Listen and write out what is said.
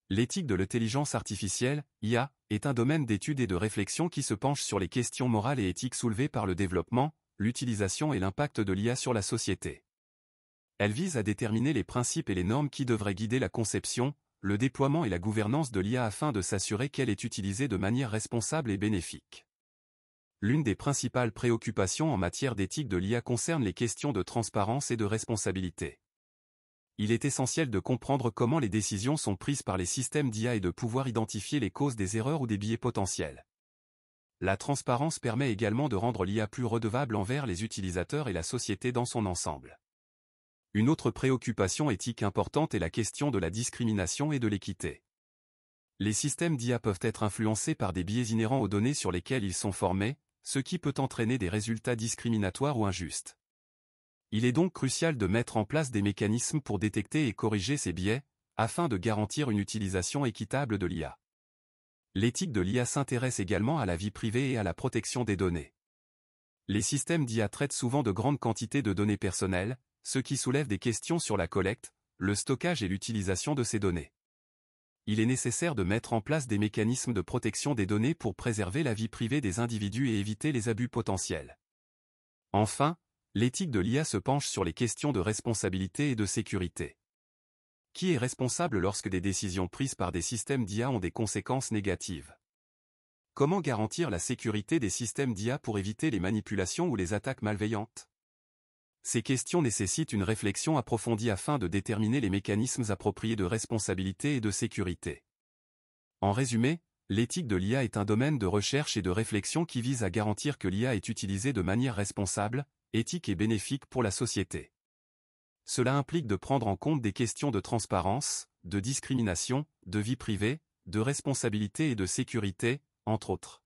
L'éthique de l'intelligence artificielle, IA, est un domaine d'étude et de réflexion qui se penche sur les questions morales et éthiques soulevées par le développement, l'utilisation et l'impact de l'IA sur la société. Elle vise à déterminer les principes et les normes qui devraient guider la conception, le déploiement et la gouvernance de l'IA afin de s'assurer qu'elle est utilisée de manière responsable et bénéfique. L'une des principales préoccupations en matière d'éthique de l'IA concerne les questions de transparence et de responsabilité. Il est essentiel de comprendre comment les décisions sont prises par les systèmes d'IA et de pouvoir identifier les causes des erreurs ou des biais potentiels. La transparence permet également de rendre l'IA plus redevable envers les utilisateurs et la société dans son ensemble. Une autre préoccupation éthique importante est la question de la discrimination et de l'équité. Les systèmes d'IA peuvent être influencés par des biais inhérents aux données sur lesquelles ils sont formés, ce qui peut entraîner des résultats discriminatoires ou injustes. Il est donc crucial de mettre en place des mécanismes pour détecter et corriger ces biais, afin de garantir une utilisation équitable de l'IA. L'éthique de l'IA s'intéresse également à la vie privée et à la protection des données. Les systèmes d'IA traitent souvent de grandes quantités de données personnelles, ce qui soulève des questions sur la collecte, le stockage et l'utilisation de ces données. Il est nécessaire de mettre en place des mécanismes de protection des données pour préserver la vie privée des individus et éviter les abus potentiels. Enfin, l'éthique de l'IA se penche sur les questions de responsabilité et de sécurité. Qui est responsable lorsque des décisions prises par des systèmes d'IA ont des conséquences négatives? Comment garantir la sécurité des systèmes d'IA pour éviter les manipulations ou les attaques malveillantes? Ces questions nécessitent une réflexion approfondie afin de déterminer les mécanismes appropriés de responsabilité et de sécurité. En résumé, l'éthique de l'IA est un domaine de recherche et de réflexion qui vise à garantir que l'IA est utilisée de manière responsable, éthique et bénéfique pour la société. Cela implique de prendre en compte des questions de transparence, de discrimination, de vie privée, de responsabilité et de sécurité, entre autres.